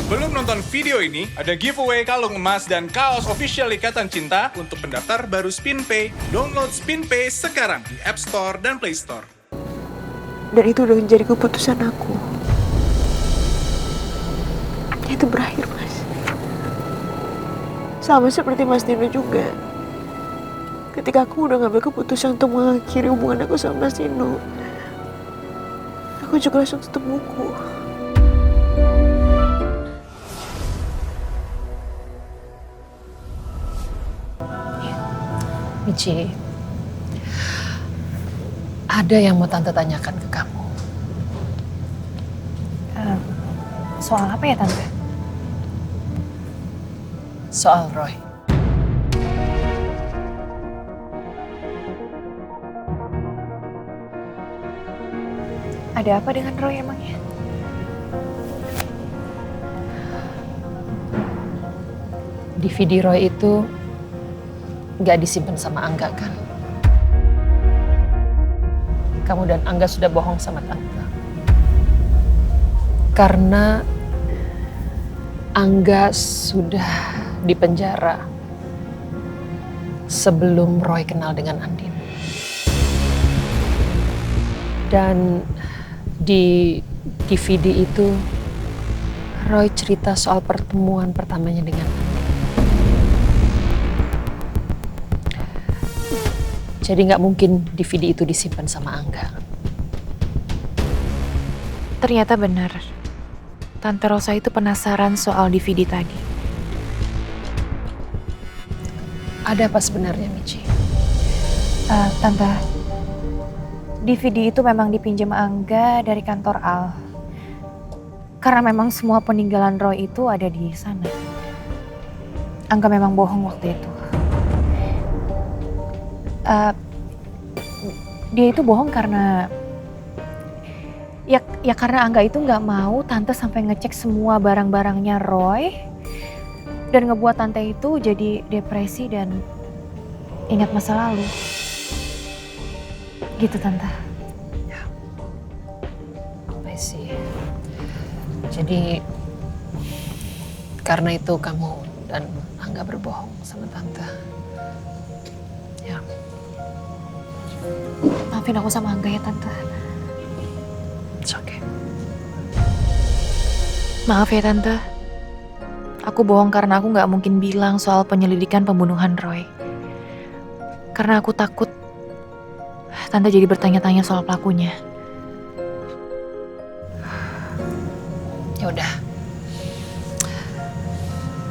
Sebelum nonton video ini, ada giveaway kalung emas dan kaos official Ikatan Cinta untuk pendaftar baru SpinPay. Download SpinPay sekarang di App Store dan Play Store. Dan itu udah menjadi keputusan aku. Itu berakhir, Mas. Sama seperti Mas Nino juga. Ketika aku udah ngambil keputusan untuk mengakhiri hubungan aku sama Mas Nino, aku juga langsung tutup buku. Michi, ada yang mau Tante tanyakan ke kamu. Soal apa ya, Tante? Soal Roy. Ada apa dengan Roy emangnya? DVD Roy itu gak disimpan sama Angga kan? Kamu dan Angga sudah bohong sama Tante. Karena Angga sudah dipenjara sebelum Roy kenal dengan Andin. Dan di DVD itu Roy cerita soal pertemuan pertamanya dengan Andin. Jadi nggak mungkin DVD itu disimpan sama Angga. Ternyata benar. Tante Rosa itu penasaran soal DVD tadi. Ada apa sebenarnya, Michi? Tante, DVD itu memang dipinjam Angga dari kantor Al. Karena memang semua peninggalan Roy itu ada di sana. Angga memang bohong waktu itu. Dia itu bohong karena ya karena Angga itu nggak mau Tante sampai ngecek semua barang-barangnya Roy dan ngebuat Tante itu jadi depresi dan ingat masa lalu. Gitu, Tante. Ya. I see. Jadi karena itu kamu dan Angga berbohong sama Tante. Ya. Maafin aku sama Angga ya, Tante. It's okay. Maaf ya, Tante. Aku bohong karena aku nggak mungkin bilang soal penyelidikan pembunuhan Roy. Karena aku takut Tante jadi bertanya-tanya soal pelakunya. Ya udah.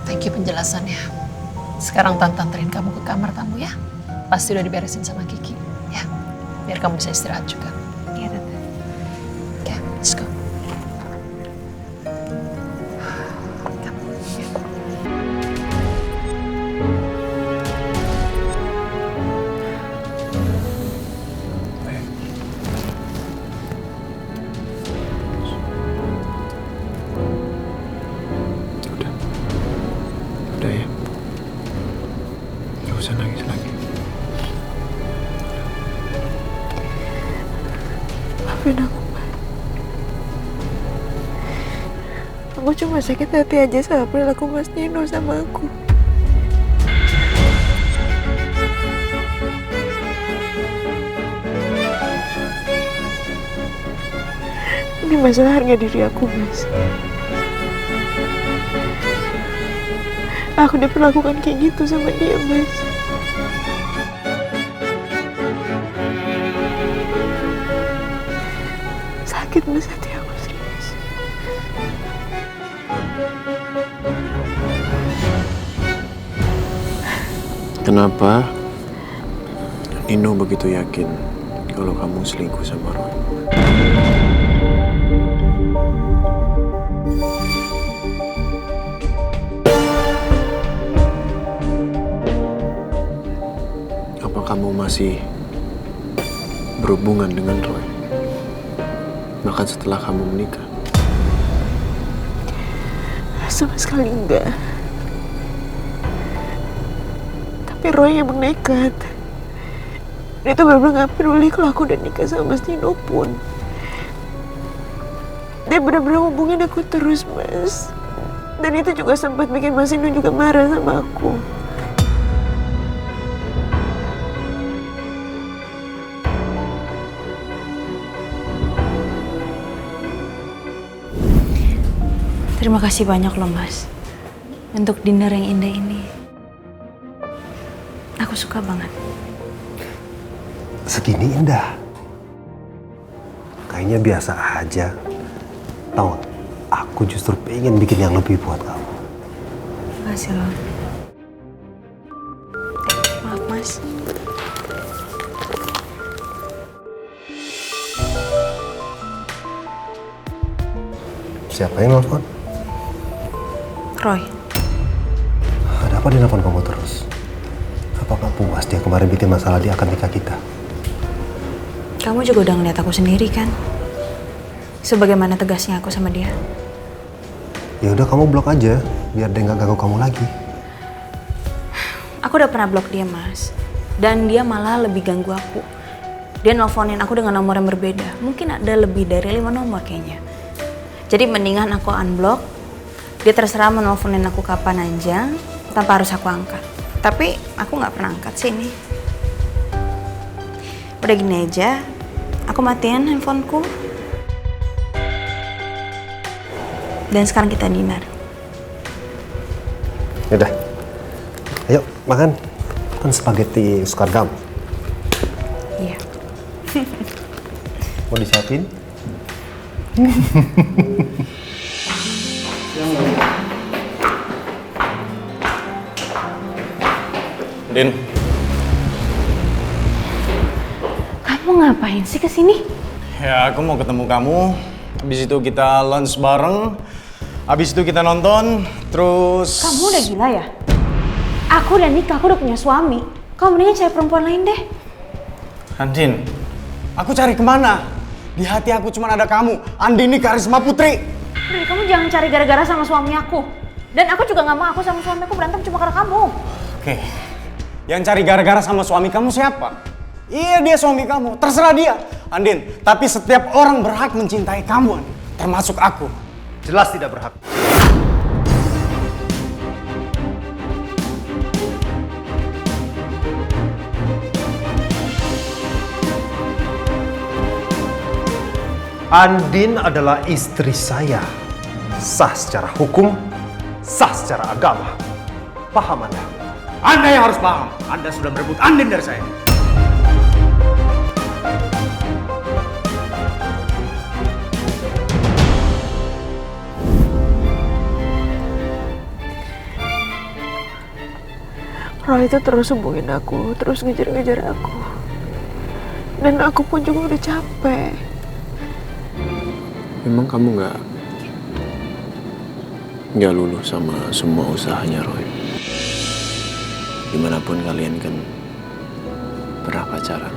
Thank you penjelasannya. Sekarang Tante anterin kamu ke kamar tamu ya. Pasti udah diberesin sama Kiki. Ya. Biar kamu bisa istirahat juga. Iya, Tante. Oke, let's go. Udah ya. Gak usah nangis lagi. Maafin aku, Mas. Aku cuma sakit hati aja sama perilaku Mas Nino sama aku. Ini masalah harga diri aku, Mas. Aku diperlakukan kayak gitu sama dia, Mas. Sakit, Mas, hati aku serius. Kenapa Nino begitu yakin kalau kamu selingkuh sama Roy? Apa kamu masih berhubungan dengan Roy? Bahkan setelah kamu menikah? Sama sekali enggak. Tapi Roy emang nekat. Dia tuh bener-bener gak peduli kalau aku udah nikah sama Mas Nino pun. Dia bener-bener hubungin aku terus, Mas. Dan itu juga sempat bikin Mas Inu juga marah sama aku. Terima kasih banyak loh Mas untuk dinner yang indah ini. Aku suka banget. Segini indah. Kayaknya biasa aja. Tahu nggak? Aku justru pengen bikin yang lebih buat kamu. Makasih loh. Maaf Mas. Siapa yang nelfon? Roy. Ada apa di nelfon kamu terus? Apa nggak puas dia kemarin bikin masalah di akad nikah kita? Kamu juga udah ngeliat aku sendiri kan? Sebagaimana tegasnya aku sama dia. Ya udah kamu blok aja, biar dia nggak ganggu kamu lagi. Aku udah pernah blok dia Mas. Dan dia malah lebih ganggu aku. Dia nelfonin aku dengan nomor yang berbeda. Mungkin ada lebih dari 5 nomor kayaknya. Jadi mendingan aku unblock. Dia terserah mau nelfonin aku kapan aja, tanpa harus aku angkat. Tapi aku nggak pernah angkat sih ini. Udah gini aja, aku matiin handphoneku. Dan sekarang kita dinner. Yaudah, ayo makan. Kan spaghetti kesukaan kamu. Iya. Mau disiapin? Din, Kamu ngapain sih kesini? ya aku mau ketemu kamu. Habis itu kita lunch bareng. Habis itu kita nonton. Terus... Kamu udah gila ya? Aku udah nikah, aku udah punya suami. Kamu mendingan cari perempuan lain deh. Andin, aku cari kemana? Di hati aku cuma ada kamu, Andini Karisma Putri. Udah, kamu jangan cari gara-gara sama suami aku. Dan aku juga gak mau aku sama suami aku berantem cuma karena kamu. Oke, yang cari gara-gara sama suami kamu siapa? Iya, dia suami kamu, terserah dia. Andin, tapi setiap orang berhak mencintai kamu, Andin. Termasuk aku. Jelas tidak berhak. Andin adalah istri saya. Sah secara hukum, sah secara agama. Paham Anda? Anda yang harus paham. Anda sudah merebut Andin dari saya. Roy itu terus hubungin aku, terus ngejar-ngejar aku. Dan aku pun juga udah capek. Memang kamu nggak luluh sama semua usahanya Roy. Dimanapun kalian kan pernah pacaran.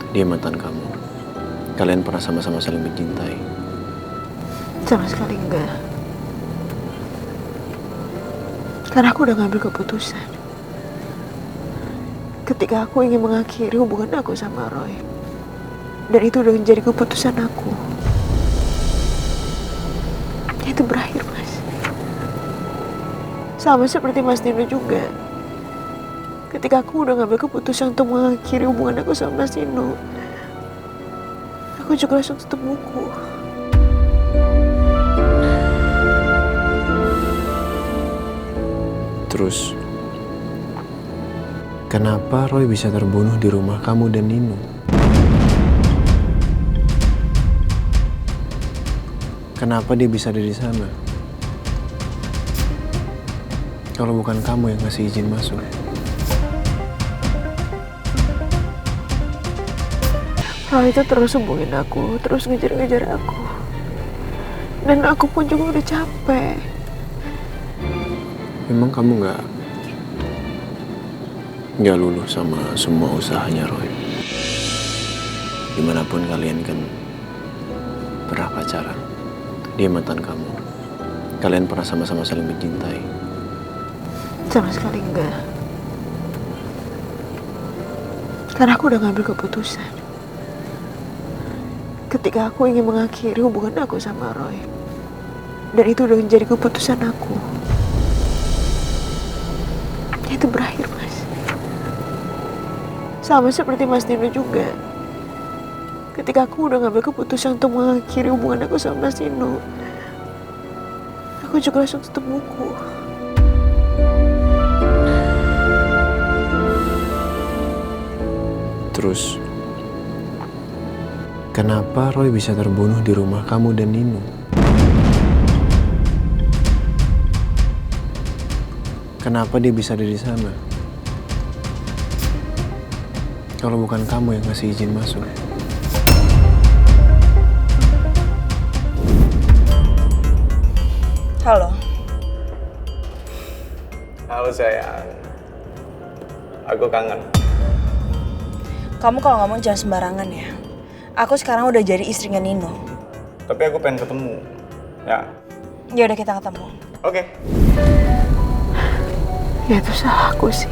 Dia mantan kamu. Kalian pernah sama-sama saling mencintai. Sama sekali enggak. Karena aku udah ngambil keputusan. Ketika aku ingin mengakhiri hubungan aku sama Roy. Dan itu udah menjadi keputusan aku. Itu berakhir, Mas. Sama seperti Mas Nino juga. Ketika aku udah ngambil keputusan untuk mengakhiri hubungan aku sama Mas Nino, aku juga langsung tutup buku. Terus, kenapa Roy bisa terbunuh di rumah kamu dan Nino? Kenapa dia bisa ada di sana? Kalau bukan kamu yang ngasih izin masuk. Roy itu terus hubungin aku, terus ngejar-ngejar aku. Dan aku pun juga udah capek. Memang kamu nggak luluh sama semua usahanya Roy. Dimanapun kalian kan pernah pacaran. Dia mantan kamu. Kalian pernah sama-sama saling mencintai. Sama sekali enggak. Karena aku udah ngambil keputusan. Ketika aku ingin mengakhiri hubungan aku sama Roy. Dan itu udah menjadi keputusan aku. Itu berakhir, Mas. Sama seperti Mas Nino juga. Ketika aku udah ngambil keputusan untuk mengakhiri hubungan aku sama Mas Nino, aku juga langsung tutup buku. Terus, kenapa Roy bisa terbunuh di rumah kamu dan Nino? Kenapa dia bisa ada di sana? Kalau bukan kamu yang ngasih izin masuk. Halo. Halo sayang. Aku kangen. Kamu kalau ngomong jangan sembarangan ya. Aku sekarang udah jadi istrinya Nino. Tapi aku pengen ketemu. Ya. Ya udah kita ketemu. Oke. Ya itu salah aku sih.